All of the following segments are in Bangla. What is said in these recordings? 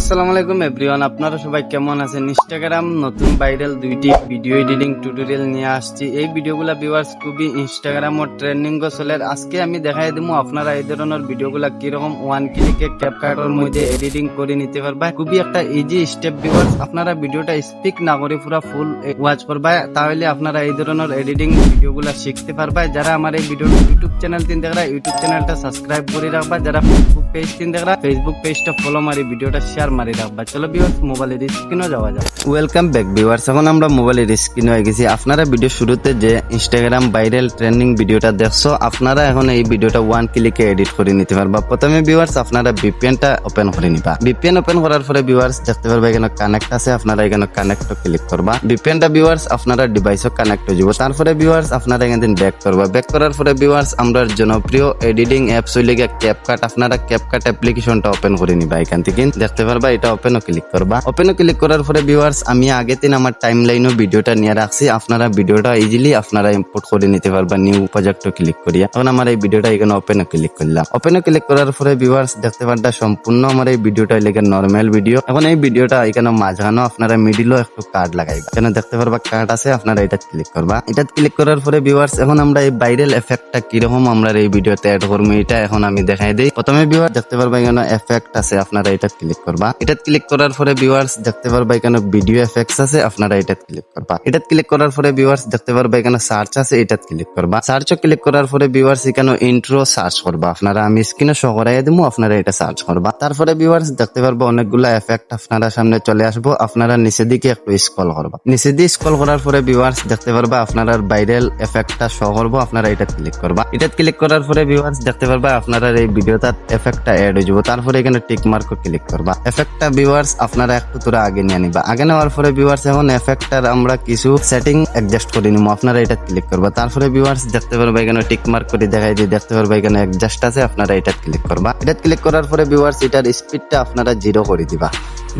আসসালামু আলাইকুম এভরিওয়ান, আপনারা সবাই কেমন আছেন? ইনস্টাগ্রাম নতুন ভাইরাল দুইটি ভিডিও এডিটিং টিউটোরিয়াল নিয়ে আসছি। এই ভিডিওগুলা ভিউয়ার্স খুবই ইনস্টাগ্রাম ও ট্রেন্ডিং চলে। আজকে আমি দেখাই দেবো আপনারা এই ধরনের ভিডিওগুলা কিরকম ওয়ান ক্লিকে ক্যাপকাটের মধ্যে এডিটিং করে নিতে পারবা। খুবই একটা ইজি স্টেপ ভিউয়ার্স, আপনারা ভিডিওটা স্পিক না করে পুরো ফুল ওয়াচ করবা, তাহলে আপনারা এই ধরনের এডিটিং ভিডিওগুলা শিখতে পারবা। যারা আমার এই ভিডিও ইউটিউব চ্যানেল তিন দেখরা ইউটিউব চ্যানেলটা সাবস্ক্রাইব করে রাখবা, যারা ফেসবুক পেজ তিন দেখরা ফেসবুক পেজটা ফলো মারি ভিডিওটা শেয়ার মারি রাখবা। চলো ভিউয়ার্স মোবাইলের স্ক্রিনও যাওয়া যাক। ওয়েলকাম ব্যাক ভিউয়ার্স, এখন আমরা মোবাইলের স্ক্রিনে হয়ে গেছি। আপনারা ভিডিও শুরুতে যে ইনস্টাগ্রাম ভাইরাল ট্রেন্ডিং ভিডিওটা দেখছো, আপনারা এখন এই ভিডিওটা ওয়ান ক্লিকে এডিট করে নিতে পারবা। প্রথমে ভিউয়ার্স আপনারা ভিপিএনটা ওপেন করে নিবা। ভিপিএন ওপেন করার পরে ভিউয়ার্স দেখতে পারবা এখানে কানেক্ট আছে, আপনারা এখানে কানেক্ট ক্লিক করবা। ভিপিএনটা ভিউয়ার্স আপনারা ডিভাইসও কানেক্ট হয়ে যাব। তারপরে ভিউয়ার্স আপনারা এখানে ব্যাক করবা। ব্যাক করার পরে ভিউয়ার্স আমরা জনপ্রিয় এডিটিং অ্যাপস হইলে ক্যাপকাট, আপনারা ক্যাপকাট অ্যাপ্লিকেশনটা ওপেন করে নিবা। এখান থেকে দেখতে পারবা এটা ওপেনও ক্লিক করবা। ওপেনও ক্লিক করার পরে ভিউয়ার্স আমি আগে দিন আমার টাইমলাইনও ভিডিওটা নিয়ে রাখছি, আপনারা ভিডিওটা ইজিলি আপনারা ইম্পোর্ট করে নিতে পারবা নিউ প্রজেক্টও ক্লিক করিয়া। এখন আমার এই ভিডিওটা এখানে ওপেনও ক্লিক করলাম। ওপেনও ক্লিক করার পরে ভিউয়ার্স দেখতে পারবা সম্পূর্ণ আমার এই ভিডিওটা লেগে নরমাল ভিডিও। এখন এই ভিডিওটা এখানে মাঝখানেও আপনারা মিডিলও একটু কার্ড লাগাইবা। এখানে দেখতে পারবা কার্ড আছে, আপনারা এটা ক্লিক করবা। এটা ক্লিক করার পরে ভিউয়ার্স এখন আমরা এই ভাইরাল এফেক্টটা কিরকম আমরা এই ভিডিওতে অ্যাড করবো এটা এখন আমি দেখাই দিই। প্রথমে ভিউয়ার্স দেখতে পারবা এখানে এফেক্ট আছে, আপনারা এটা ক্লিক করবা। এটা ক্লিক করার পরে ভিউয়ার্স দেখতে পারবা এখানে ভিডিও এফেক্টস আছে, আপনারা এটা ক্লিক করবা। এটা ক্লিক করার পরে ভিউয়ার্স দেখতে পারবা এখানে সার্চ আছে, এটা ক্লিক করবা। সার্চও ক্লিক করার পরে ভিউয়ার্স এখানে ইন্ট্রো সার্চ করবা, আপনারা আমি স্ক্রিনে শো করাই দেবো, আপনারা এটা সার্চ করবা। তারপরে ভিউয়ার্স দেখতে পারবা অনেকগুলা এফেক্ট আপনারা সামনে চলে আসবো, আপনারা নিচে দিকে একটু স্ক্রল করবা। নিচে দিয়ে স্ক্রল করার পরে ভিউয়ার্স দেখতে পারবা আপনারা ভাইরাল এফেক্টটা শো করবো, আপনারা এটা ক্লিক করবা। এটা ক্লিক করার পরে ভিউয়ার্স দেখতে পারবা আপনারা এই ভিডিওটার এফেক্টটা এড হয়ে যাবো। তারপরে এখানে টিক মার্কও ক্লিক করবা। এফেক্টটা ভিউয়ার্স আপনারা একটু তোরা আগে নিয়ে নিবা। আগে নেওয়ার পরে ভিউয়ার্স এখন এফেক্টটার আমরা কিছু সেটিং অ্যাডজাস্ট করে নিবো, আপনারা এটা ক্লিক করবা। তারপরে ভিউয়ার্স দেখতে পারবা এখানে টিক মার্ক করে দেখাই দিয়ে দেখতে পারবা এখানে অ্যাডজাস্ট আছে, আপনারা এটা ক্লিক করবা। এটা ক্লিক করার পরে ভিউয়ার্স এটার স্পিডটা আপনারা 0 করে দিবা।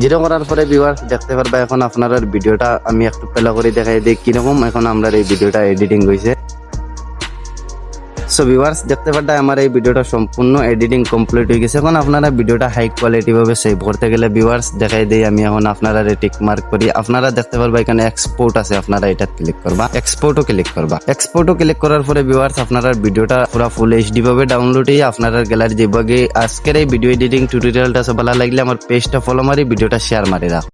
0 করার পরে ভিউয়ার্স দেখতে পারবা এখন আপনারা ভিডিওটা আমি একটু পেলা করে দেখাই দিই কিরকম এখন আমরা এই ভিডিওটা এডিটিং হয়েছে। সো ভিউয়ার্স দেখতে পারবা আমার এই ভিডিওটা সম্পূর্ণ এডিটিং কমপ্লিট হয়ে গেছে। এখন আপনারা ভিডিওটা হাই কোয়ালিটি ভাবে সেভ করতে গেলে ভিউয়ার্স দেখাই দেই আমি এখন আপনারা টিক মার্ক করি। আপনারা দেখতে পারবা এখানে এক্সপোর্ট আছে, আপনারা এটা ক্লিক করবা। এক্সপোর্টও ক্লিক করবা। এক্সপোর্টও ক্লিক করার পরে ভিউয়ার্স আপনারা ভিডিওটা পুরো ফুল এইচডি ভাবে ডাউনলোড হয়ে আপনারা গ্যালারি যাবে। আজকের এই ভিডিও এডিটিং টিউটোরিয়ালটা ভালো লাগলে আমার পেজটা ফলো মারি ভিডিওটা শেয়ার মারি রাখ।